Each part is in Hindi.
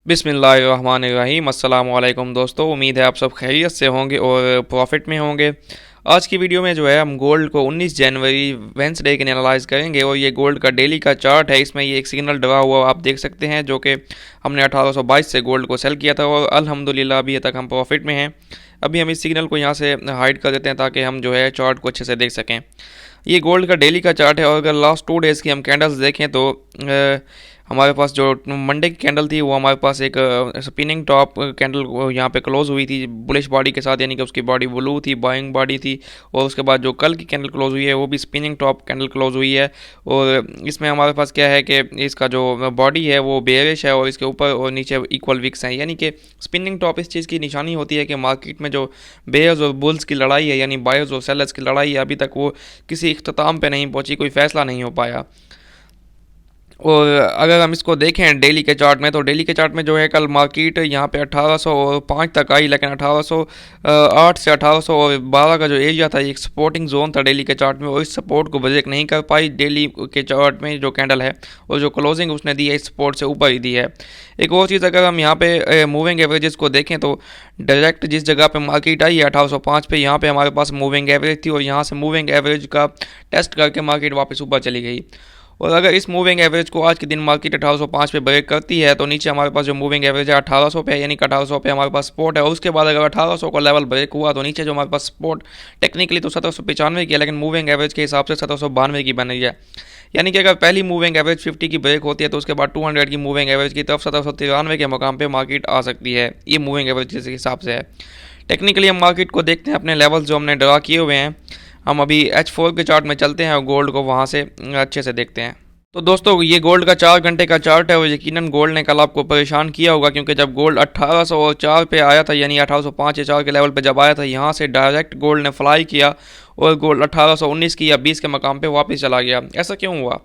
बिस्मिल्लाहिर्रहमानिर्रहीम। अस्सलाम वालेकुम दोस्तों, उम्मीद है आप सब खैरियत से होंगे और प्रॉफिट में होंगे। आज की वीडियो में जो है हम गोल्ड को 19 जनवरी वेंसडे के एनालाइज करेंगे और ये गोल्ड का डेली का चार्ट है। इसमें ये एक सिग्नल डरा हुआ आप देख सकते हैं, जो कि हमने 1822 से गोल्ड को सेल किया था और अल्हम्दुलिल्लाह अभी तक हम प्रॉफिट में हैं। अभी हम इस सिग्नल को यहाँ से हाइड कर देते हैं ताकि हम जो है चार्ट को अच्छे से देख सकें। ये गोल्ड का डेली का चार्ट है और अगर लास्ट 2 डेज़ की हम कैंडल्स देखें तो हमारे पास जो मंडे की कैंडल थी वो हमारे पास एक स्पिनिंग टॉप कैंडल यहाँ पे क्लोज हुई थी बुलिश बॉडी के साथ, यानी कि उसकी बॉडी ब्लू थी, बाइंग बॉडी थी। और उसके बाद जो कल की कैंडल क्लोज हुई है वो भी स्पिनिंग टॉप कैंडल क्लोज हुई है। और इसमें हमारे पास क्या है कि इसका जो बॉडी है वो बेयरिश है और इसके ऊपर और नीचे इक्वल विक्स हैं, यानी कि स्पिनिंग टॉप इस चीज़ की निशानी होती है कि मार्केट में जो बेयर्स और बुल्स की लड़ाई है, यानी बायर्स और सेलर्स की लड़ाई है, अभी तक वो किसी इख्तिताम पे नहीं पहुंची, कोई फैसला नहीं हो पाया। और अगर हम इसको देखें डेली के चार्ट में, तो डेली के चार्ट में जो है कल मार्केट यहाँ पे 1805 तक आई, लेकिन 1808 से 1812 का जो एरिया था एक सपोर्टिंग जोन था डेली के चार्ट में, और इस सपोर्ट को ब्रेक नहीं कर पाई डेली के चार्ट में जो कैंडल है। और जो क्लोजिंग उसने दी है इस सपोर्ट से ऊपर ही दी है। एक और चीज़, अगर हम यहाँ पे मूविंग एवरेजेस को देखें तो डायरेक्ट जिस जगह पे मार्केट आई है 1805 पे, यहाँ पे हमारे पास मूविंग एवरेज थी और यहाँ से मूविंग एवरेज का टेस्ट करके मार्केट वापस ऊपर चली गई। और अगर इस मूविंग एवरेज को आज के दिन मार्केट 1805 पे ब्रेक करती है तो नीचे हमारे पास जो मूविंग एवरेज है 1800 पे है, यानी कि 1800 पे हमारे पास सपोर्ट है। और उसके बाद अगर 1800 का लेवल ब्रेक हुआ तो नीचे जो हमारे पास सपोर्ट टेक्निकली तो 1795 की है, लेकिन मूविंग एवरेज के हिसाब से 1792 की बन रही है। यानी कि अगर पहली मूविंग एवरेज 50 की ब्रेक होती है तो उसके बाद 200 की मूविंग एवरेज की तरफ 1793 के मकाम पर मार्केट आ सकती है। ये मूविंग एवरेज के हिसाब से है। टेक्निकली हम मार्केट को देखते हैं अपने लेवल जो हमने ड्रा किए हुए हैं। हम अभी H4 के चार्ट में चलते हैं और गोल्ड को वहाँ से अच्छे से देखते हैं। तो दोस्तों ये गोल्ड का 4 घंटे का चार्ट है और यकीनन गोल्ड ने कल आपको परेशान किया होगा, क्योंकि जब गोल्ड 1804 पे आया था, यानी 1805 या 4 के लेवल पे जब आया था, यहाँ से डायरेक्ट गोल्ड ने फ्लाई किया और गोल्ड 1819 की या 20 के मकाम पे वापस चला गया। ऐसा क्यों हुआ?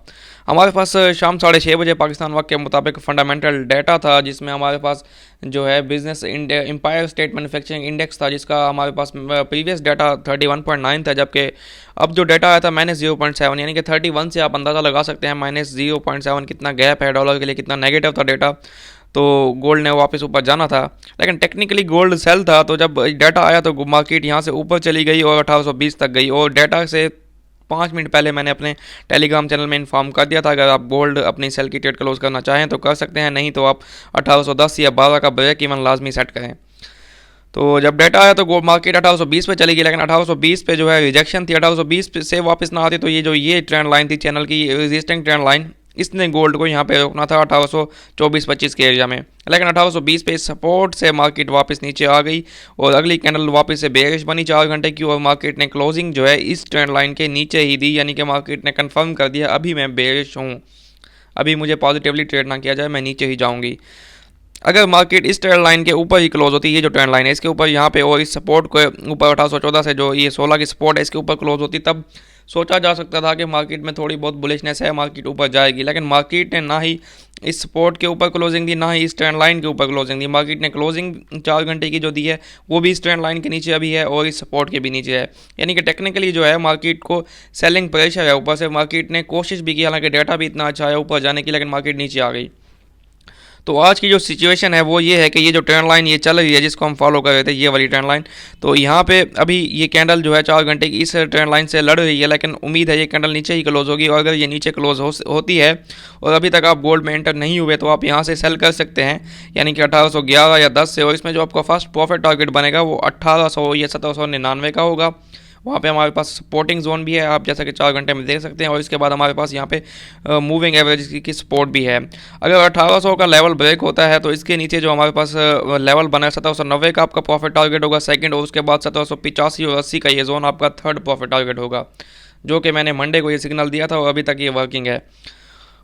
हमारे पास शाम 6:30 बजे पाकिस्तान वक्त के मुताबिक फंडामेंटल डाटा था, जिसमें हमारे पास जो है business empire state manufacturing index था, जिसका हमारे पास प्रीवियस डाटा 31.9 था, जबकि अब जो डाटा आया था -0.7, यानी कि 31 से आप अंदाज़ा लगा सकते हैं -0.7 कितना गैप है डॉलर के लिए, कितना नेगेटिव था डाटा। तो गोल्ड ने वापस ऊपर जाना था, लेकिन टेक्निकली गोल्ड सेल था। तो जब डाटा आया तो मार्केट यहाँ से ऊपर चली गई और 1820 तक गई। और डाटा से 5 मिनट पहले मैंने अपने टेलीग्राम चैनल में इन्फॉर्म कर दिया था, अगर आप गोल्ड अपनी सेल की ट्रेड क्लोज करना चाहें तो कर सकते हैं, नहीं तो आप 1810 या 12 का ब्रेक इवन लाजमी सेट करें। तो जब डाटा आया तो गोल्ड मार्केट 1820 पे चली गई, लेकिन 1820 पे जो है रिजेक्शन थी। 1820 से वापस ना आती तो ये जो ये ट्रेंड लाइन थी चैनल की, रेजिस्टिंग ट्रेंड लाइन, इसने गोल्ड को यहाँ पे रोकना था 1824-25 के एरिया में। लेकिन 1820 पे सपोर्ट से मार्केट वापस नीचे आ गई और अगली कैंडल वापस से बेरिश बनी 4 घंटे की, और मार्केट ने क्लोजिंग जो है इस ट्रेंड लाइन के नीचे ही दी, यानी कि मार्केट ने कंफर्म कर दिया अभी मैं बेरिश हूँ, अभी मुझे पॉजिटिवली ट्रेड ना किया जाए, मैं नीचे ही जाऊँगी। अगर मार्केट इस ट्रेंड लाइन के ऊपर ही क्लोज होती है, ये जो ट्रेंड लाइन है इसके ऊपर यहाँ पे, और इस सपोर्ट को ऊपर 1814 से जो ये 16 की सपोर्ट है इसके ऊपर क्लोज होती, तब सोचा जा सकता था कि मार्केट में थोड़ी बहुत बुलिशनेस है, मार्केट ऊपर जाएगी। लेकिन मार्केट ने ना ही इस सपोर्ट के ऊपर क्लोजिंग दी, ना ही इस ट्रेंड लाइन के ऊपर क्लोजिंग दी। मार्केट ने क्लोजिंग 4 घंटे की जो दी है वो भी इस ट्रेंड लाइन के नीचे अभी है और इस सपोर्ट के भी नीचे है, यानी कि टेक्निकली जो है मार्केट को सेलिंग प्रेशर है। ऊपर से मार्केट ने कोशिश भी की, हालांकि डाटा भी इतना अच्छा है ऊपर जाने की, लेकिन मार्केट नीचे आ गई। तो आज की जो सिचुएशन है वो ये है कि ये जो ट्रेंड लाइन ये चल रही है जिसको हम फॉलो कर रहे थे, ये वाली ट्रेंड लाइन, तो यहाँ पे अभी ये कैंडल जो है 4 घंटे की इस ट्रेंड लाइन से लड़ रही है, लेकिन उम्मीद है ये कैंडल नीचे ही क्लोज होगी। और अगर ये नीचे क्लोज होती है और अभी तक आप गोल्ड में एंटर नहीं हुए तो आप यहाँ से सेल कर सकते हैं, यानी कि 1811 या 10 से। और इसमें जो आपका फर्स्ट प्रॉफिट टारगेट बनेगा वो 1800 या 1799 का होगा। वहाँ पे हमारे पास सपोर्टिंग जोन भी है, आप जैसा कि 4 घंटे में देख सकते हैं। और इसके बाद हमारे पास यहाँ पे मूविंग एवरेज की सपोर्ट भी है। अगर 1800 का लेवल ब्रेक होता है तो इसके नीचे जो हमारे पास लेवल बना है 1790 का आपका प्रॉफिट टारगेट होगा सेकंड, और उसके बाद 1785 और 80 का ये जोन आपका थर्ड प्रॉफिट टारगेट होगा, जो कि मैंने मंडे को ये सिग्नल दिया था और अभी तक ये वर्किंग है।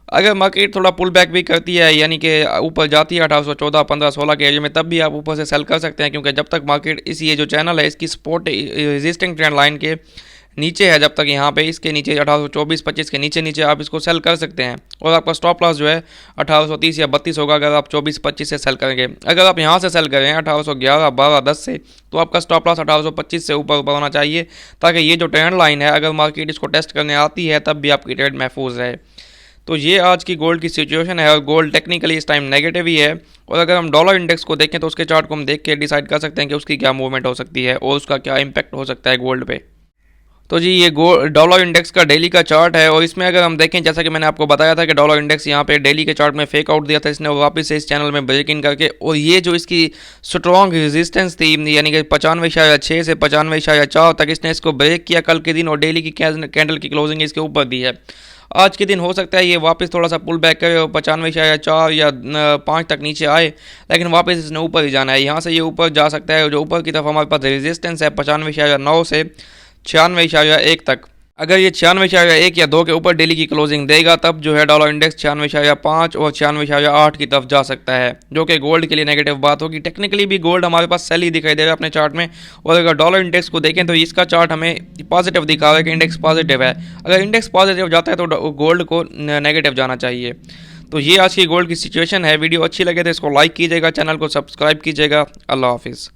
अगर मार्केट थोड़ा पुल बैक भी करती है, यानी कि ऊपर जाती है 1814, 15, 16 के एरिया में, तब भी आप ऊपर से सेल कर सकते हैं, क्योंकि जब तक मार्केट इस ये जो चैनल है इसकी सपोर्ट रेजिस्टिंग ट्रेंड लाइन के नीचे है, जब तक यहाँ पे इसके नीचे 1824-25 के नीचे आप इसको सेल कर सकते हैं। और आपका स्टॉप लॉस जो है 1830 या 32 होगा अगर आप 24-25 से सेल करेंगे। अगर आप यहाँ से सेल करें 1811, 12, 10 से, तो आपका स्टॉप लॉस 1825 से ऊपर होना चाहिए, ताकि ये जो ट्रेंड लाइन है अगर मार्केट इसको टेस्ट करने आती है तब भी आपकी ट्रेड महफूज रहे। तो ये आज की गोल्ड की सिचुएशन है और गोल्ड टेक्निकली इस टाइम नेगेटिव ही है। और अगर हम डॉलर इंडेक्स को देखें तो उसके चार्ट को हम देख के डिसाइड कर सकते हैं कि उसकी क्या मूवमेंट हो सकती है और उसका क्या इम्पैक्ट हो सकता है गोल्ड पे। तो जी ये डॉलर इंडेक्स का डेली का चार्ट है और इसमें अगर हम देखें, जैसा कि मैंने आपको बताया था कि डॉलर इंडेक्स यहाँ पे डेली के चार्ट में फेक आउट दिया था इसने और वापस से इस चैनल में ब्रेक इन करके, और ये जो इसकी स्ट्रॉन्ग रेजिस्टेंस थी यानी कि 95.6 से 95.4 तक इसने इसको ब्रेक किया कल के दिन, और डेली की कैंडल की क्लोजिंग इसके ऊपर दी है। आज के दिन हो सकता है ये वापस थोड़ा सा पुल बैक करे और 95.4 या 5 तक नीचे आए, लेकिन वापस इसने ऊपर ही जाना है। यहाँ से ये ऊपर जा सकता है, जो ऊपर की तरफ हमारे पास रेजिस्टेंस है 95.9 से 96.1 तक। अगर ये 96.1 या 2 के ऊपर डेली की क्लोजिंग देगा तब जो है डॉलर इंडेक्स 96.5 और 96.8 की तरफ जा सकता है, जो कि गोल्ड के लिए नेगेटिव बात होगी। टेक्निकली भी गोल्ड हमारे पास सेल ही दिखाई दे रहा है अपने चार्ट में, और अगर डॉलर इंडेक्स को देखें तो इसका चार्ट हमें पॉजिटिव दिखा रहा है कि इंडेक्स पॉजिटिव है। अगर इंडेक्स पॉजिटिव जाता है तो गोल्ड को नेगेटिव जाना चाहिए। तो ये आज की गोल्ड की सिचुएशन है। वीडियो अच्छी लगे तो इसको लाइक कीजिएगा, चैनल को सब्सक्राइब कीजिएगा। अल्लाह हाफिज़।